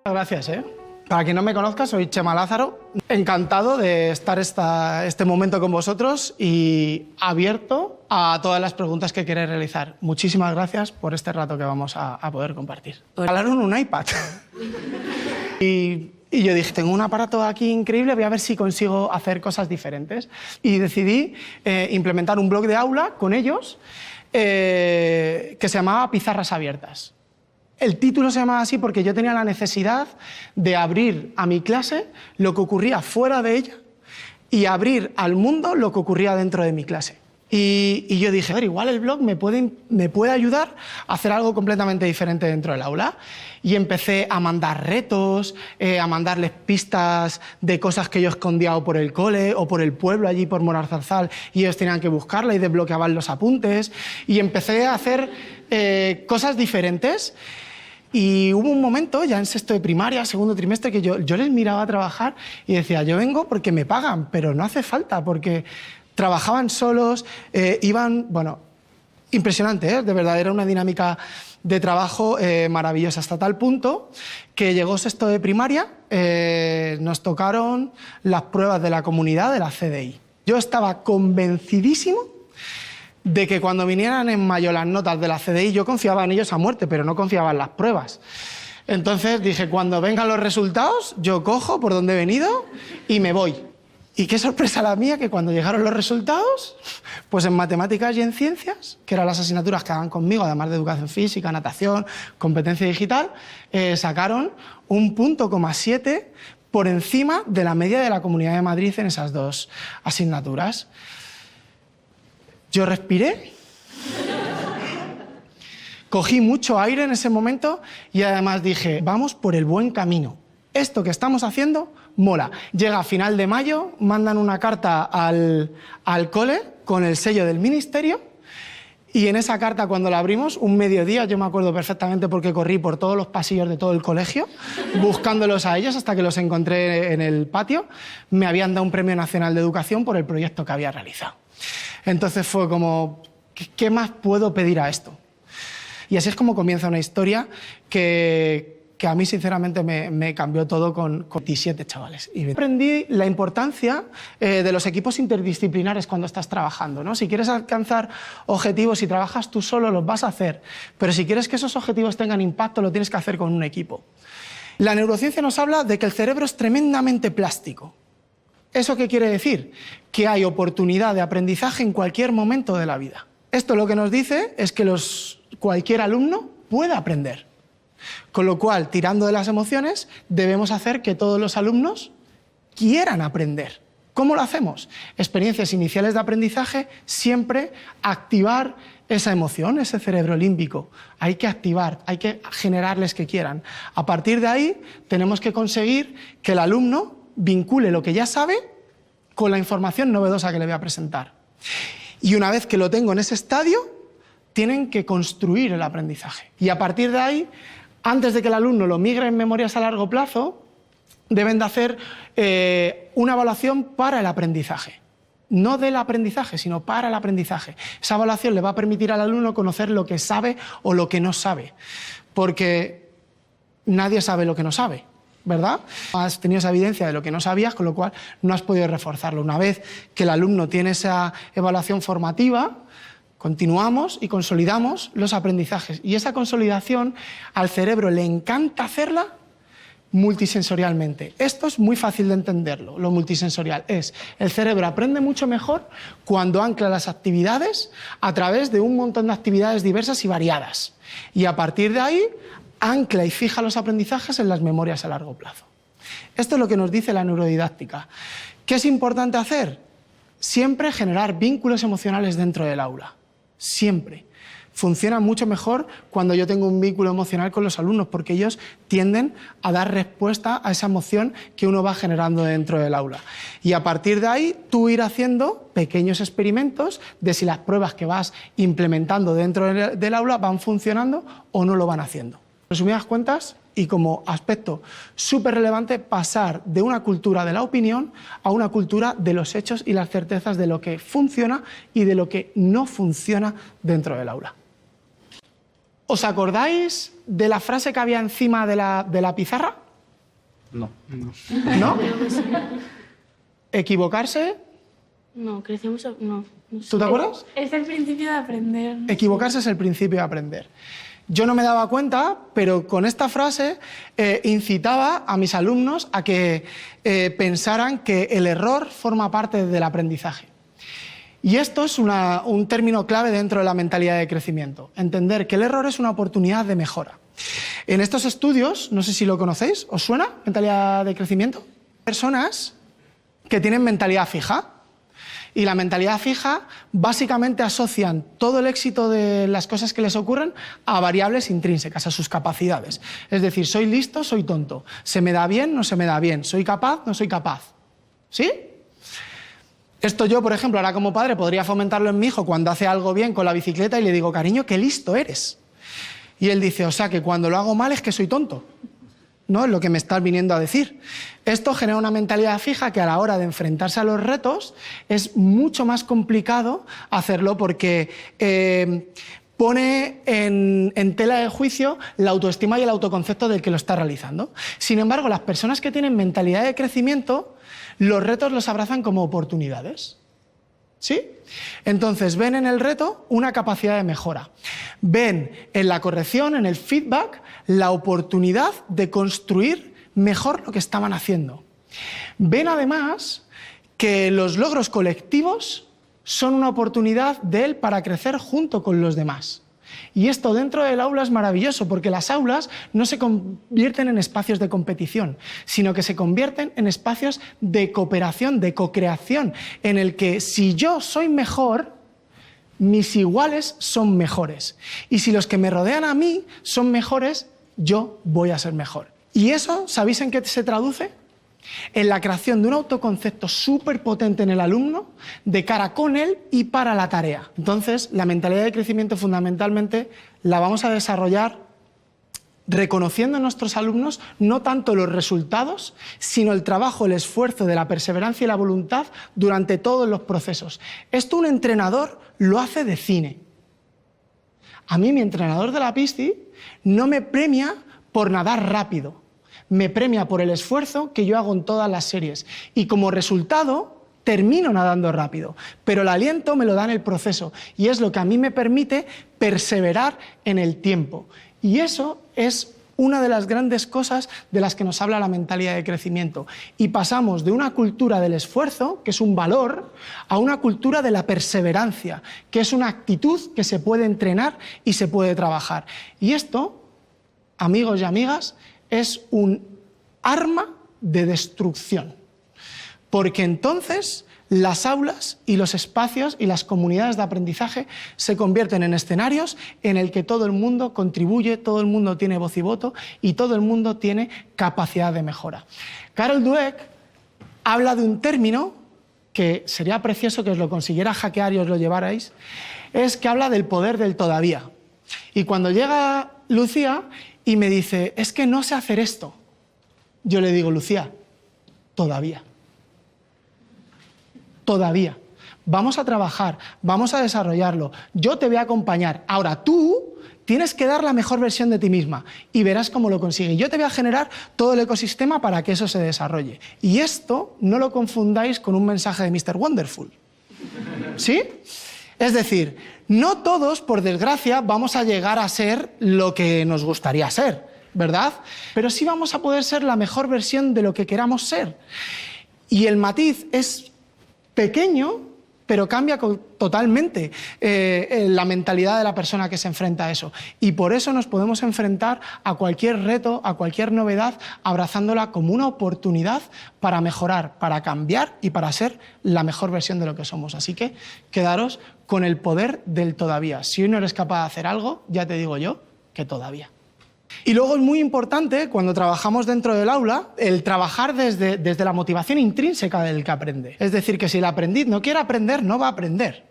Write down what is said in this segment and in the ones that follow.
Gracias, ¿eh? Para quien no me conozca, soy Chema Lázaro. Encantado de estar este momento con vosotros y abierto a todas las preguntas que queréis realizar. Muchísimas gracias por este rato que vamos a poder compartir. Me regalaron un iPad. Y yo dije, tengo un aparato aquí increíble, voy a ver si consigo hacer cosas diferentes. Y decidí implementar un blog de aula con ellos que se llamaba Pizarras Abiertas. El título se llamaba así porque yo tenía la necesidad de abrir a mi clase lo que ocurría fuera de ella y abrir al mundo lo que ocurría dentro de mi clase. Y yo dije, a ver, igual el blog me puede ayudar a hacer algo completamente diferente dentro del aula. Y empecé a mandar retos, a mandarles pistas de cosas que yo escondía o por el cole o por el pueblo allí por Monarzarzal y ellos tenían que buscarla y desbloqueaban los apuntes. Y empecé a hacer cosas diferentes. Y hubo un momento, ya en sexto de primaria, segundo trimestre, que yo les miraba trabajar y decía, yo vengo porque me pagan, pero no hace falta, porque trabajaban solos, iban... Bueno, impresionante, ¿eh? De verdad, era una dinámica de trabajo maravillosa, hasta tal punto que llegó sexto de primaria, nos tocaron las pruebas de la comunidad de la CDI. Yo estaba convencidísimo de que cuando vinieran en mayo las notas de la CDI, yo confiaba en ellos a muerte, pero no confiaba en las pruebas. Entonces dije, cuando vengan los resultados, yo cojo por donde he venido y me voy. Y qué sorpresa la mía que cuando llegaron los resultados, pues en matemáticas y en ciencias, que eran las asignaturas que daban conmigo, además de educación física, natación, competencia digital, sacaron un 1,7 por encima de la media de la Comunidad de Madrid en esas dos asignaturas. Yo respiré, cogí mucho aire en ese momento y además dije, vamos por el buen camino. Esto que estamos haciendo mola. Llega a final de mayo, mandan una carta al cole con el sello del ministerio y en esa carta cuando la abrimos, un mediodía, yo me acuerdo perfectamente porque corrí por todos los pasillos de todo el colegio buscándolos a ellos hasta que los encontré en el patio, me habían dado un Premio Nacional de Educación por el proyecto que había realizado. Entonces fue como, ¿qué más puedo pedir a esto? Y así es como comienza una historia que a mí sinceramente me cambió todo con 17 chavales. Y aprendí la importancia de los equipos interdisciplinares cuando estás trabajando, ¿no? Si quieres alcanzar objetivos y trabajas tú solo, los vas a hacer. Pero si quieres que esos objetivos tengan impacto, lo tienes que hacer con un equipo. La neurociencia nos habla de que el cerebro es tremendamente plástico. ¿Eso qué quiere decir? Que hay oportunidad de aprendizaje en cualquier momento de la vida. Esto lo que nos dice es que cualquier alumno puede aprender. Con lo cual, tirando de las emociones, debemos hacer que todos los alumnos quieran aprender. ¿Cómo lo hacemos? Experiencias iniciales de aprendizaje, siempre activar esa emoción, ese cerebro límbico. Hay que activar, hay que generarles que quieran. A partir de ahí, tenemos que conseguir que el alumno vincule lo que ya sabe con la información novedosa que le voy a presentar. Y una vez que lo tengo en ese estadio, tienen que construir el aprendizaje. Y a partir de ahí, antes de que el alumno lo migre en memorias a largo plazo, deben de hacer una evaluación para el aprendizaje. No del aprendizaje, sino para el aprendizaje. Esa evaluación le va a permitir al alumno conocer lo que sabe o lo que no sabe. Porque nadie sabe lo que no sabe, ¿verdad? Has tenido esa evidencia de lo que no sabías, con lo cual no has podido reforzarlo. Una vez que el alumno tiene esa evaluación formativa, continuamos y consolidamos los aprendizajes. Y esa consolidación al cerebro le encanta hacerla multisensorialmente. Esto es muy fácil de entenderlo, lo multisensorial. El cerebro aprende mucho mejor cuando ancla las actividades a través de un montón de actividades diversas y variadas. Y a partir de ahí, ancla y fija los aprendizajes en las memorias a largo plazo. Esto es lo que nos dice la neurodidáctica. ¿Qué es importante hacer? Siempre generar vínculos emocionales dentro del aula. Siempre. Funciona mucho mejor cuando yo tengo un vínculo emocional con los alumnos, porque ellos tienden a dar respuesta a esa emoción que uno va generando dentro del aula. Y a partir de ahí, tú ir haciendo pequeños experimentos de si las pruebas que vas implementando dentro del aula van funcionando o no lo van haciendo. En resumidas cuentas, y como aspecto súper relevante, pasar de una cultura de la opinión a una cultura de los hechos y las certezas de lo que funciona y de lo que no funciona dentro del aula. ¿Os acordáis de la frase que había encima de la pizarra? No. ¿No? ¿Equivocarse? No, crecemos... No sé. ¿Tú te acuerdas? Es el principio de aprender. Equivocarse es el principio de aprender. Yo no me daba cuenta, pero con esta frase incitaba a mis alumnos a que pensaran que el error forma parte del aprendizaje. Y esto es un término clave dentro de la mentalidad de crecimiento. Entender que el error es una oportunidad de mejora. En estos estudios, no sé si lo conocéis, ¿os suena mentalidad de crecimiento? Personas que tienen mentalidad fija. Y la mentalidad fija básicamente asocian todo el éxito de las cosas que les ocurren a variables intrínsecas, a sus capacidades. Es decir, soy listo, soy tonto. Se me da bien, no se me da bien. Soy capaz, no soy capaz. ¿Sí? Esto yo, por ejemplo, ahora como padre podría fomentarlo en mi hijo cuando hace algo bien con la bicicleta y le digo, cariño, qué listo eres. Y él dice, o sea, que cuando lo hago mal es que soy tonto. ¿No? Es lo que me estás viniendo a decir. Esto genera una mentalidad fija que a la hora de enfrentarse a los retos es mucho más complicado hacerlo porque pone en tela de juicio la autoestima y el autoconcepto del que lo está realizando. Sin embargo, las personas que tienen mentalidad de crecimiento, los retos los abrazan como oportunidades. ¿Sí? Entonces ven en el reto una capacidad de mejora. Ven en la corrección, en el feedback, la oportunidad de construir mejor lo que estaban haciendo. Ven además que los logros colectivos son una oportunidad de él para crecer junto con los demás. Y esto dentro del aula es maravilloso porque las aulas no se convierten en espacios de competición, sino que se convierten en espacios de cooperación, de co-creación, en el que si yo soy mejor, mis iguales son mejores. Y si los que me rodean a mí son mejores, yo voy a ser mejor. ¿Y eso, sabéis en qué se traduce? En la creación de un autoconcepto súper potente en el alumno de cara con él y para la tarea. Entonces, la mentalidad de crecimiento fundamentalmente la vamos a desarrollar reconociendo en nuestros alumnos no tanto los resultados, sino el trabajo, el esfuerzo de la perseverancia y la voluntad durante todos los procesos. Esto un entrenador lo hace de cine. A mí mi entrenador de la Pisti no me premia por nadar rápido. Me premia por el esfuerzo que yo hago en todas las series y como resultado termino nadando rápido, pero el aliento me lo da en el proceso y es lo que a mí me permite perseverar en el tiempo. Y eso es una de las grandes cosas de las que nos habla la mentalidad de crecimiento. Y pasamos de una cultura del esfuerzo, que es un valor, a una cultura de la perseverancia, que es una actitud que se puede entrenar y se puede trabajar. Y esto, amigos y amigas, es un arma de destrucción, porque entonces las aulas y los espacios y las comunidades de aprendizaje se convierten en escenarios en el que todo el mundo contribuye, todo el mundo tiene voz y voto y todo el mundo tiene capacidad de mejora. Carol Dweck habla de un término que sería precioso que os lo consiguiera hackear y os lo llevarais, es que habla del poder del todavía. Y cuando llega Lucía y me dice, es que no sé hacer esto. Yo le digo, Lucía, todavía. Todavía. Vamos a trabajar, vamos a desarrollarlo. Yo te voy a acompañar. Ahora tú tienes que dar la mejor versión de ti misma y verás cómo lo consigues. Yo te voy a generar todo el ecosistema para que eso se desarrolle. Y esto no lo confundáis con un mensaje de Mr. Wonderful. ¿Sí? Es decir, no todos, por desgracia, vamos a llegar a ser lo que nos gustaría ser, ¿verdad? Pero sí vamos a poder ser la mejor versión de lo que queramos ser. Y el matiz es pequeño, pero cambia totalmente la mentalidad de la persona que se enfrenta a eso. Y por eso nos podemos enfrentar a cualquier reto, a cualquier novedad, abrazándola como una oportunidad para mejorar, para cambiar y para ser la mejor versión de lo que somos. Así que quedaros con el poder del todavía. Si hoy no eres capaz de hacer algo, ya te digo yo que todavía. Y luego es muy importante, cuando trabajamos dentro del aula, el trabajar desde la motivación intrínseca del que aprende. Es decir, que si el aprendiz no quiere aprender, no va a aprender.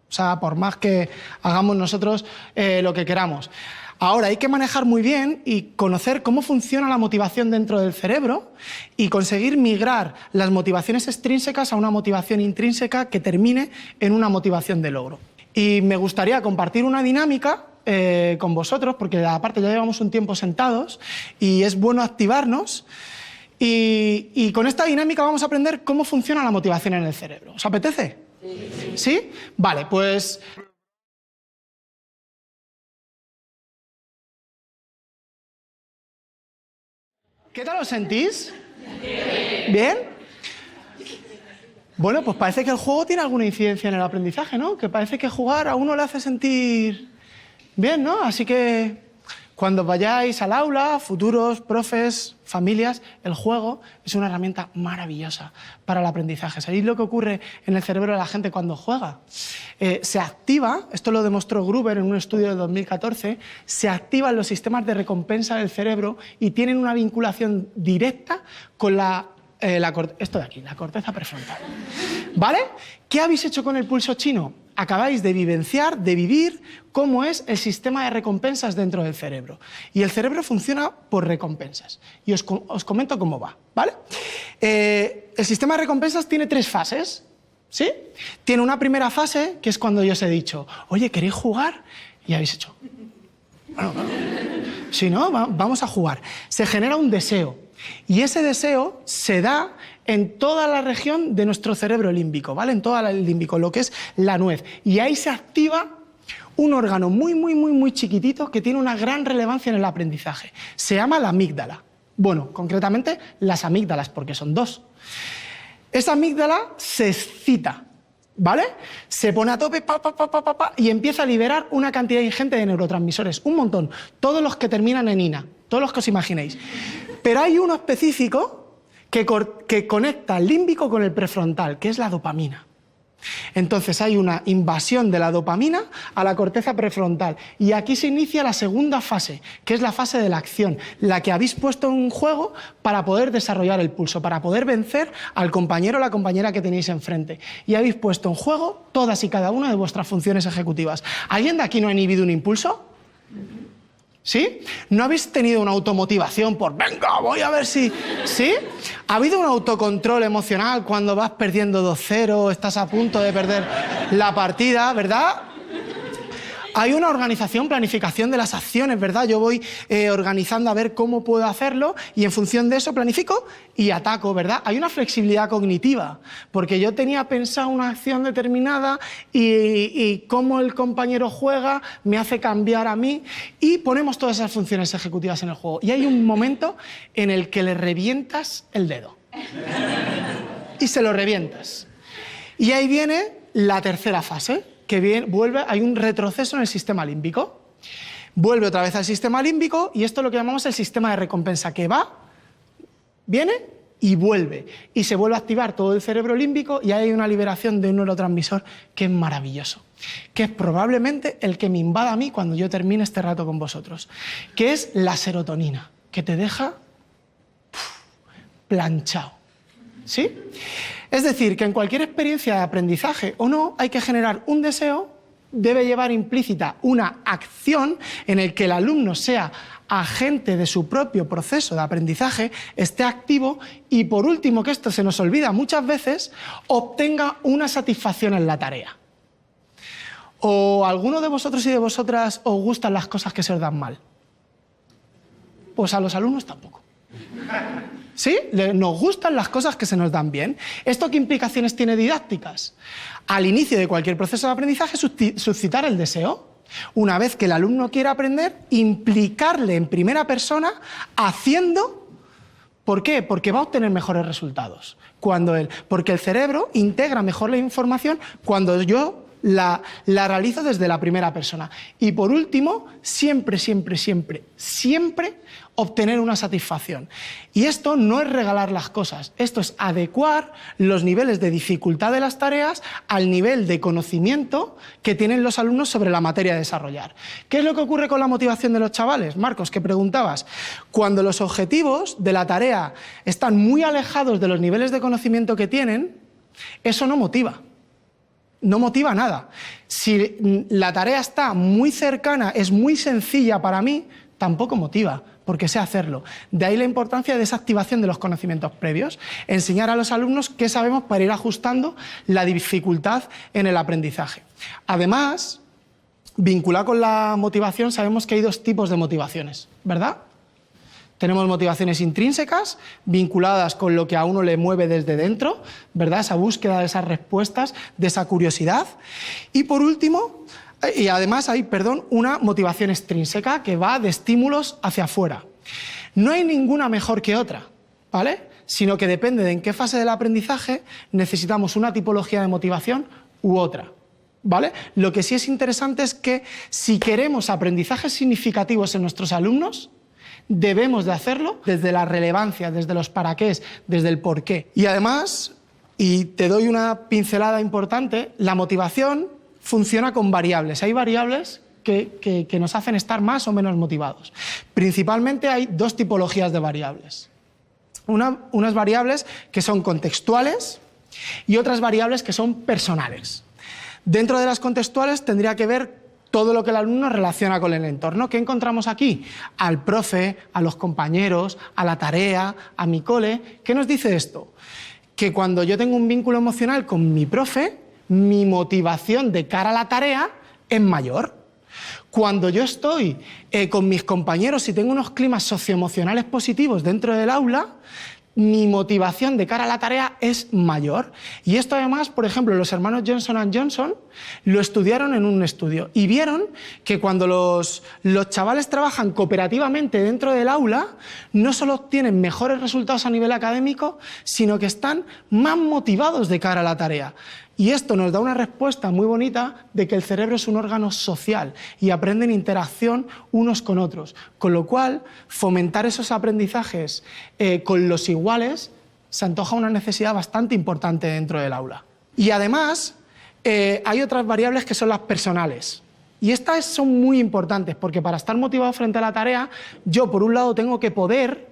O sea, por más que hagamos nosotros lo que queramos. Ahora, hay que manejar muy bien y conocer cómo funciona la motivación dentro del cerebro y conseguir migrar las motivaciones extrínsecas a una motivación intrínseca que termine en una motivación de logro. Y me gustaría compartir una dinámica con vosotros, porque aparte ya llevamos un tiempo sentados y es bueno activarnos. Y con esta dinámica vamos a aprender cómo funciona la motivación en el cerebro. ¿Os apetece? Sí. ¿Sí? Vale, pues... ¿Qué tal os sentís? ¿Bien? Bueno, pues parece que el juego tiene alguna incidencia en el aprendizaje, ¿no? Que parece que jugar a uno le hace sentir bien, ¿no? Así que cuando vayáis al aula, futuros profes, familias, el juego es una herramienta maravillosa para el aprendizaje. ¿Sabéis lo que ocurre en el cerebro de la gente cuando juega? Se activa, esto lo demostró Gruber en un estudio de 2014, se activan los sistemas de recompensa del cerebro y tienen una vinculación directa con esto de aquí, la corteza prefrontal. ¿Vale? ¿Qué habéis hecho con el pulso chino? Acabáis de vivenciar, de vivir cómo es el sistema de recompensas dentro del cerebro. Y el cerebro funciona por recompensas. Y os comento cómo va, ¿vale? El sistema de recompensas tiene 3 fases, ¿sí? Tiene una primera fase, que es cuando yo os he dicho, oye, ¿queréis jugar? Y habéis hecho, bueno, si no, vamos a jugar. Se genera un deseo. Y ese deseo se da en toda la región de nuestro cerebro límbico, ¿vale? En toda el límbico, lo que es la nuez. Y ahí se activa un órgano muy chiquitito que tiene una gran relevancia en el aprendizaje. Se llama la amígdala. Bueno, concretamente las amígdalas, porque son 2. Esa amígdala se excita, ¿vale? Se pone a tope, y empieza a liberar una cantidad ingente de neurotransmisores. Un montón. Todos los que terminan en ina. Todos los que os imaginéis. Pero hay uno específico que conecta el límbico con el prefrontal, que es la dopamina. Entonces hay una invasión de la dopamina a la corteza prefrontal. Y aquí se inicia la segunda fase, que es la fase de la acción, la que habéis puesto en juego para poder desarrollar el pulso, para poder vencer al compañero o la compañera que tenéis enfrente. Y habéis puesto en juego todas y cada una de vuestras funciones ejecutivas. ¿Alguien de aquí no ha inhibido un impulso? ¿Sí? ¿No habéis tenido una automotivación por venga, voy a ver si... ¿Sí? ¿Ha habido un autocontrol emocional cuando vas perdiendo 2-0, estás a punto de perder la partida, ¿verdad? Hay una organización, planificación de las acciones, ¿verdad? Yo voy organizando a ver cómo puedo hacerlo y en función de eso planifico y ataco, ¿verdad? Hay una flexibilidad cognitiva, porque yo tenía pensado una acción determinada y cómo el compañero juega me hace cambiar a mí y ponemos todas esas funciones ejecutivas en el juego. Y hay un momento en el que le revientas el dedo y se lo revientas. Y ahí viene la tercera fase, que hay un retroceso en el sistema límbico. Vuelve otra vez al sistema límbico y esto es lo que llamamos el sistema de recompensa, que va, viene y vuelve. Y se vuelve a activar todo el cerebro límbico y hay una liberación de un neurotransmisor que es maravilloso, que es probablemente el que me invada a mí cuando yo termine este rato con vosotros, que es la serotonina, que te deja planchado. ¿Sí? Es decir, que en cualquier experiencia de aprendizaje o no, hay que generar un deseo, debe llevar implícita una acción en el que el alumno sea agente de su propio proceso de aprendizaje, esté activo y, por último, que esto se nos olvida muchas veces, obtenga una satisfacción en la tarea. ¿O a alguno de vosotros y de vosotras os gustan las cosas que se os dan mal? Pues a los alumnos tampoco. ¿Sí? Nos gustan las cosas que se nos dan bien. ¿Esto qué implicaciones tiene didácticas? Al inicio de cualquier proceso de aprendizaje, suscitar el deseo. Una vez que el alumno quiera aprender, implicarle en primera persona haciendo... ¿Por qué? Porque va a obtener mejores resultados. Porque el cerebro integra mejor la información cuando yo la realizo desde la primera persona. Y por último, siempre obtener una satisfacción. Y esto no es regalar las cosas, esto es adecuar los niveles de dificultad de las tareas al nivel de conocimiento que tienen los alumnos sobre la materia a desarrollar. ¿Qué es lo que ocurre con la motivación de los chavales? Marcos, que preguntabas. Cuando los objetivos de la tarea están muy alejados de los niveles de conocimiento que tienen, eso no motiva. No motiva nada. Si la tarea está muy cercana, es muy sencilla para mí, tampoco motiva, porque sé hacerlo. De ahí la importancia de esa activación de los conocimientos previos. Enseñar a los alumnos qué sabemos para ir ajustando la dificultad en el aprendizaje. Además, vinculado con la motivación, sabemos que hay dos tipos de motivaciones, ¿verdad? Tenemos motivaciones intrínsecas, vinculadas con lo que a uno le mueve desde dentro, ¿verdad? Esa búsqueda de esas respuestas, de esa curiosidad. Y por último, y además hay, una motivación extrínseca que va de estímulos hacia afuera. No hay ninguna mejor que otra, ¿vale? Sino que depende de en qué fase del aprendizaje necesitamos una tipología de motivación u otra, ¿vale? Lo que sí es interesante es que si queremos aprendizajes significativos en nuestros alumnos, debemos de hacerlo desde la relevancia, desde los para qué, desde el por qué. Y además, y te doy una pincelada importante, la motivación funciona con variables. Hay variables que nos hacen estar más o menos motivados. Principalmente hay dos tipologías de variables. Unas variables que son contextuales y otras variables que son personales. Dentro de las contextuales tendría que ver todo lo que el alumno relaciona con el entorno. ¿Qué encontramos aquí? Al profe, a los compañeros, a la tarea, a mi cole. ¿Qué nos dice esto? Que cuando yo tengo un vínculo emocional con mi profe, mi motivación de cara a la tarea es mayor. Cuando yo estoy con mis compañeros y tengo unos climas socioemocionales positivos dentro del aula, mi motivación de cara a la tarea es mayor. Y esto además, por ejemplo, los hermanos Johnson & Johnson lo estudiaron en un estudio y vieron que cuando los chavales trabajan cooperativamente dentro del aula, no solo obtienen mejores resultados a nivel académico, sino que están más motivados de cara a la tarea. Y esto nos da una respuesta muy bonita de que el cerebro es un órgano social y aprende en interacción unos con otros. Con lo cual, fomentar esos aprendizajes con los iguales se antoja una necesidad bastante importante dentro del aula. Y además, hay otras variables que son las personales. Y estas son muy importantes porque para estar motivado frente a la tarea, yo por un lado tengo que poder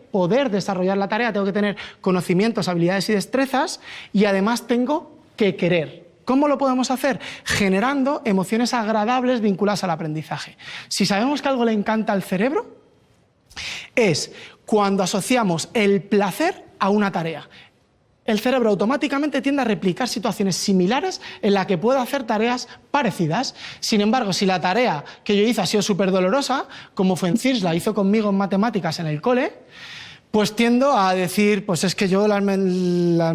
desarrollar la tarea, tengo que tener conocimientos, habilidades y destrezas y además tengo que querer. ¿Cómo lo podemos hacer? Generando emociones agradables vinculadas al aprendizaje. Si sabemos que algo le encanta al cerebro, es cuando asociamos el placer a una tarea. El cerebro automáticamente tiende a replicar situaciones similares en las que puedo hacer tareas parecidas. Sin embargo, si la tarea que yo hice ha sido súper dolorosa, como Fuencis la hizo conmigo en matemáticas en el cole, pues tiendo a decir, pues es que yo las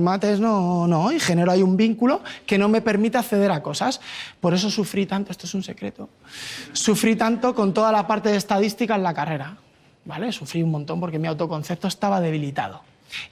mates no, y genero ahí un vínculo que no me permite acceder a cosas. Por eso sufrí tanto, esto es un secreto, sufrí tanto con toda la parte de estadística en la carrera, ¿vale? Sufrí un montón porque mi autoconcepto estaba debilitado.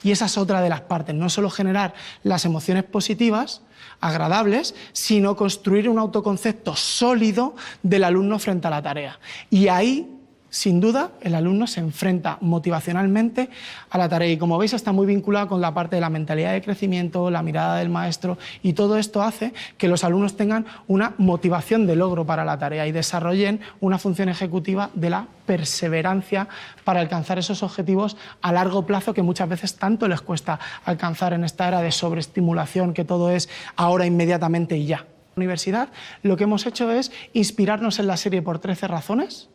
Y esa es otra de las partes, no solo generar las emociones positivas, agradables, sino construir un autoconcepto sólido del alumno frente a la tarea. Y ahí, sin duda, el alumno se enfrenta motivacionalmente a la tarea y, como veis, está muy vinculado con la parte de la mentalidad de crecimiento, la mirada del maestro, y todo esto hace que los alumnos tengan una motivación de logro para la tarea y desarrollen una función ejecutiva de la perseverancia para alcanzar esos objetivos a largo plazo que muchas veces tanto les cuesta alcanzar en esta era de sobreestimulación, que todo es ahora, inmediatamente y ya. En la universidad lo que hemos hecho es inspirarnos en la serie Por 13 razones,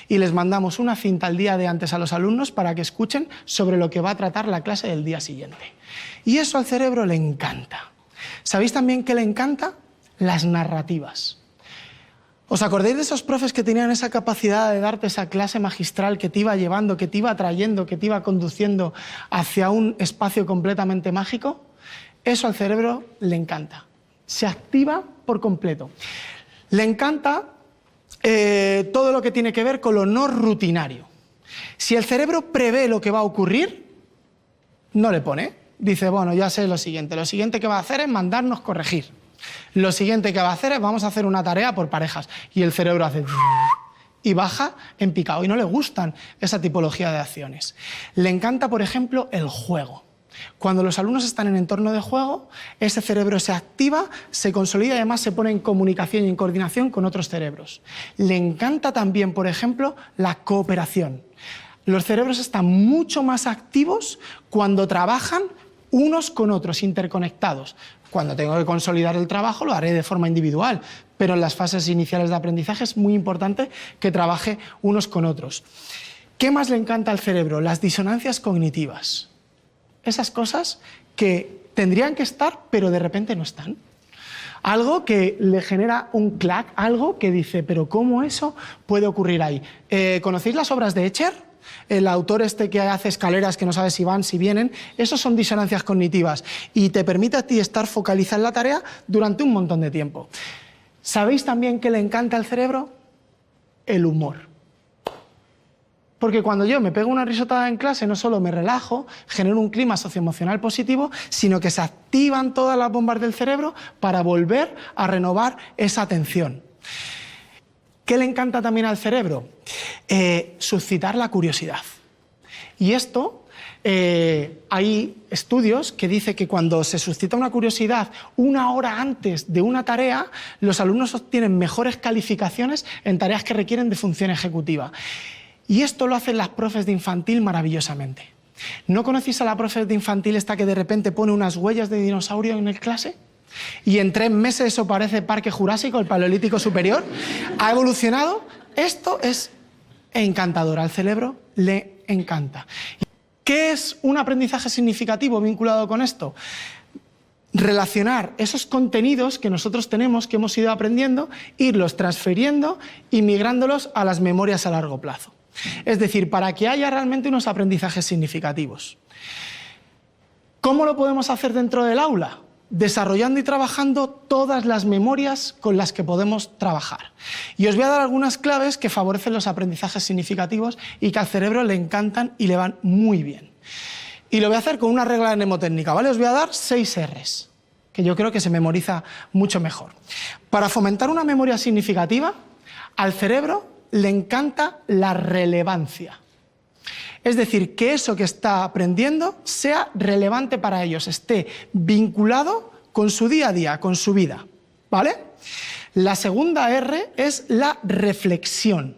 y les mandamos una cinta el día de antes a los alumnos para que escuchen sobre lo que va a tratar la clase del día siguiente. Y eso al cerebro le encanta. ¿Sabéis también qué le encanta? Las narrativas. ¿Os acordáis de esos profes que tenían esa capacidad de darte esa clase magistral que te iba llevando, que te iba trayendo, que te iba conduciendo hacia un espacio completamente mágico? Eso al cerebro le encanta. Se activa por completo. Le encanta todo lo que tiene que ver con lo no rutinario. Si el cerebro prevé lo que va a ocurrir, no le pone. Dice, bueno, ya sé lo siguiente que va a hacer es mandarnos corregir. Lo siguiente que va a hacer es vamos a hacer una tarea por parejas. Y el cerebro hace y baja en picado y no le gustan esa tipología de acciones. Le encanta, por ejemplo, el juego. Cuando los alumnos están en entorno de juego, ese cerebro se activa, se consolida y además se pone en comunicación y en coordinación con otros cerebros. Le encanta también, por ejemplo, la cooperación. Los cerebros están mucho más activos cuando trabajan unos con otros, interconectados. Cuando tengo que consolidar el trabajo lo haré de forma individual, pero en las fases iniciales de aprendizaje es muy importante que trabaje unos con otros. ¿Qué más le encanta al cerebro? Las disonancias cognitivas. Esas cosas que tendrían que estar, pero de repente no están. Algo que le genera un clac, algo que dice, pero ¿cómo eso puede ocurrir ahí? ¿Conocéis las obras de Escher? El autor este que hace escaleras que no sabes si van, si vienen, esos son disonancias cognitivas y te permite a ti estar focalizado en la tarea durante un montón de tiempo. ¿Sabéis también que le encanta al cerebro? El humor. Porque cuando yo me pego una risotada en clase, no solo me relajo, genero un clima socioemocional positivo, sino que se activan todas las bombas del cerebro para volver a renovar esa atención. ¿Qué le encanta también al cerebro? Suscitar la curiosidad. Y esto, hay estudios que dicen que cuando se suscita una curiosidad 1 hora antes de una tarea, los alumnos obtienen mejores calificaciones en tareas que requieren de función ejecutiva. Y esto lo hacen las profes de infantil maravillosamente. ¿No conocéis a la profe de infantil esta que de repente pone unas huellas de dinosaurio en el clase? Y en 3 meses eso parece Parque Jurásico, el Paleolítico Superior. ¿Ha evolucionado? Esto es encantador. Al cerebro le encanta. ¿Qué es un aprendizaje significativo vinculado con esto? Relacionar esos contenidos que nosotros tenemos, que hemos ido aprendiendo, irlos transfiriendo y migrándolos a las memorias a largo plazo. Es decir, para que haya realmente unos aprendizajes significativos. ¿Cómo lo podemos hacer dentro del aula? Desarrollando y trabajando todas las memorias con las que podemos trabajar. Y os voy a dar algunas claves que favorecen los aprendizajes significativos y que al cerebro le encantan y le van muy bien. Y lo voy a hacer con una regla mnemotécnica, ¿vale? Os voy a dar 6 R's, que yo creo que se memoriza mucho mejor. Para fomentar una memoria significativa, al cerebro le encanta la relevancia. Es decir, que eso que está aprendiendo sea relevante para ellos, esté vinculado con su día a día, con su vida, ¿vale? La segunda R es la reflexión.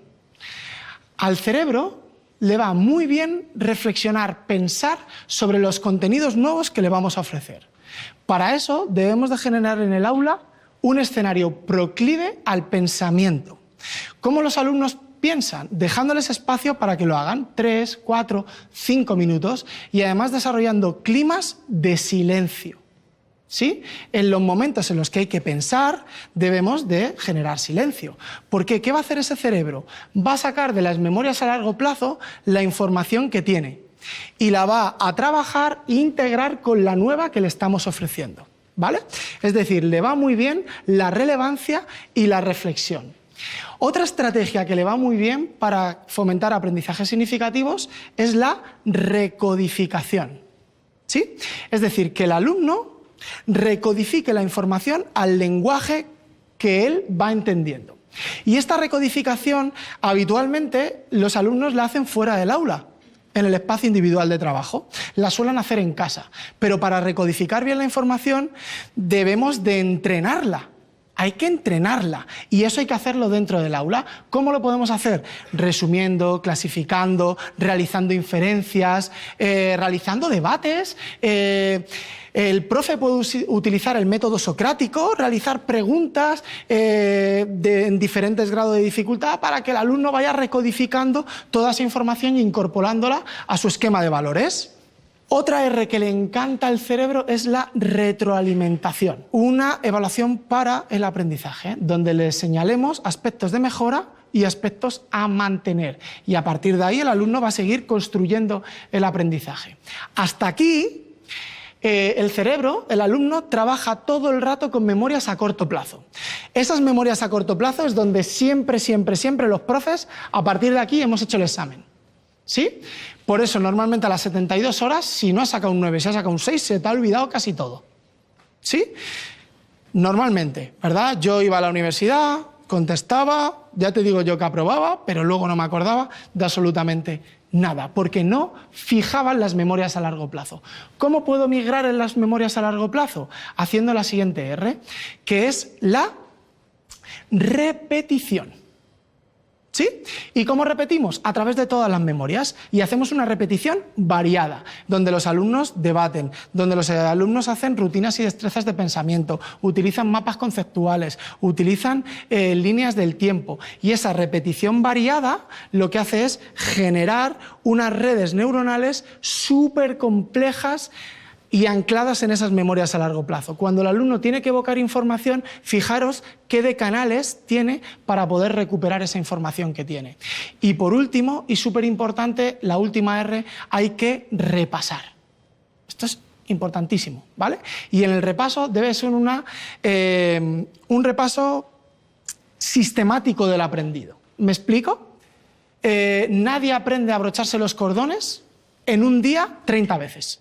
Al cerebro le va muy bien reflexionar, pensar sobre los contenidos nuevos que le vamos a ofrecer. Para eso debemos de generar en el aula un escenario proclive al pensamiento. ¿Cómo los alumnos piensan? Dejándoles espacio para que lo hagan, 3, 4, 5 minutos, y además desarrollando climas de silencio. ¿Sí? En los momentos en los que hay que pensar, debemos de generar silencio. ¿Por qué? ¿Qué va a hacer ese cerebro? Va a sacar de las memorias a largo plazo la información que tiene y la va a trabajar e integrar con la nueva que le estamos ofreciendo, ¿vale? Es decir, le va muy bien la relevancia y la reflexión. Otra estrategia que le va muy bien para fomentar aprendizajes significativos es la recodificación. ¿Sí? Es decir, que el alumno recodifique la información al lenguaje que él va entendiendo. Y esta recodificación habitualmente los alumnos la hacen fuera del aula, en el espacio individual de trabajo. La suelen hacer en casa, pero para recodificar bien la información debemos de entrenarla. Hay que entrenarla y eso hay que hacerlo dentro del aula. ¿Cómo lo podemos hacer? Resumiendo, clasificando, realizando inferencias, realizando debates. El profe puede utilizar el método socrático, realizar preguntas en diferentes grados de dificultad para que el alumno vaya recodificando toda esa información e incorporándola a su esquema de valores. Otra R que le encanta al cerebro es la retroalimentación, una evaluación para el aprendizaje, donde le señalemos aspectos de mejora y aspectos a mantener. Y a partir de ahí el alumno va a seguir construyendo el aprendizaje. Hasta aquí, el cerebro, el alumno, trabaja todo el rato con memorias a corto plazo. Esas memorias a corto plazo es donde siempre los profes, a partir de aquí, hemos hecho el examen. ¿Sí? Por eso, normalmente a las 72 horas, si no has sacado un 9, si has sacado un 6, se te ha olvidado casi todo. ¿Sí? Normalmente, ¿verdad? Yo iba a la universidad, contestaba, ya te digo yo que aprobaba, pero luego no me acordaba de absolutamente nada, porque no fijaban las memorias a largo plazo. ¿Cómo puedo migrar en las memorias a largo plazo? Haciendo la siguiente R, que es la repetición. ¿Sí? ¿Y cómo repetimos? A través de todas las memorias. Y hacemos una repetición variada, donde los alumnos debaten, donde los alumnos hacen rutinas y destrezas de pensamiento, utilizan mapas conceptuales, utilizan líneas del tiempo. Y esa repetición variada lo que hace es generar unas redes neuronales súper complejas y ancladas en esas memorias a largo plazo. Cuando el alumno tiene que evocar información, fijaros qué de canales tiene para poder recuperar esa información que tiene. Y por último, y súper importante, la última R, hay que repasar. Esto es importantísimo, ¿vale? Y en el repaso debe ser un repaso sistemático del aprendido. ¿Me explico? Nadie aprende a abrocharse los cordones en un día 30 veces,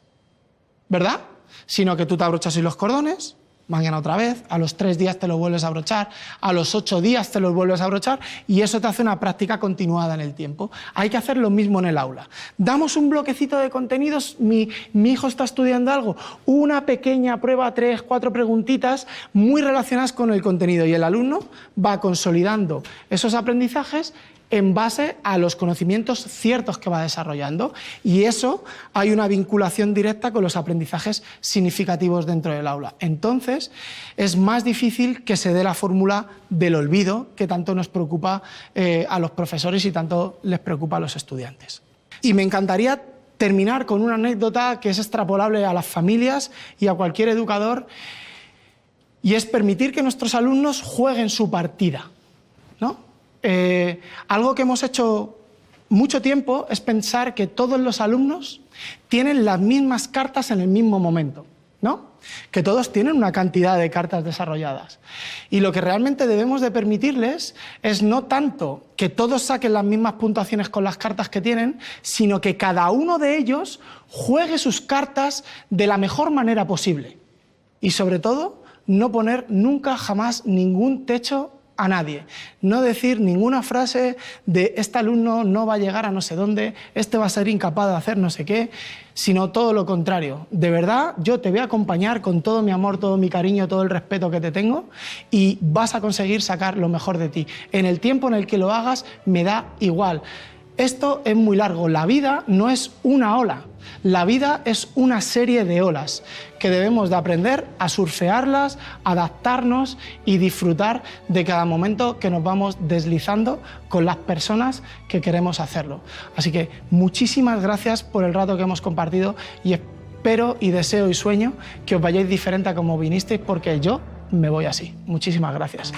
¿verdad? Sino que tú te abrochas los cordones, mañana otra vez, a los 3 días te los vuelves a abrochar, a los 8 días te los vuelves a abrochar y eso te hace una práctica continuada en el tiempo. Hay que hacer lo mismo en el aula. Damos un bloquecito de contenidos, mi hijo está estudiando algo, una pequeña prueba, 3, 4 preguntitas muy relacionadas con el contenido y el alumno va consolidando esos aprendizajes en base a los conocimientos ciertos que va desarrollando y eso hay una vinculación directa con los aprendizajes significativos dentro del aula. Entonces es más difícil que se dé la fórmula del olvido que tanto nos preocupa a los profesores y tanto les preocupa a los estudiantes. Y me encantaría terminar con una anécdota que es extrapolable a las familias y a cualquier educador y es permitir que nuestros alumnos jueguen su partida, ¿no? Algo que hemos hecho mucho tiempo es pensar que todos los alumnos tienen las mismas cartas en el mismo momento, ¿no? Que todos tienen una cantidad de cartas desarrolladas. Y lo que realmente debemos de permitirles es no tanto que todos saquen las mismas puntuaciones con las cartas que tienen, sino que cada uno de ellos juegue sus cartas de la mejor manera posible. Y sobre todo, no poner nunca, jamás, ningún techo a nadie. No decir ninguna frase de este alumno no va a llegar a no sé dónde, este va a ser incapaz de hacer no sé qué, sino todo lo contrario. De verdad, yo te voy a acompañar con todo mi amor, todo mi cariño, todo el respeto que te tengo y vas a conseguir sacar lo mejor de ti. En el tiempo en el que lo hagas, me da igual. Esto es muy largo. La vida no es una ola. La vida es una serie de olas que debemos de aprender a surfearlas, adaptarnos y disfrutar de cada momento que nos vamos deslizando con las personas que queremos hacerlo. Así que muchísimas gracias por el rato que hemos compartido y espero y deseo y sueño que os vayáis diferente a como vinisteis porque yo me voy así. Muchísimas gracias.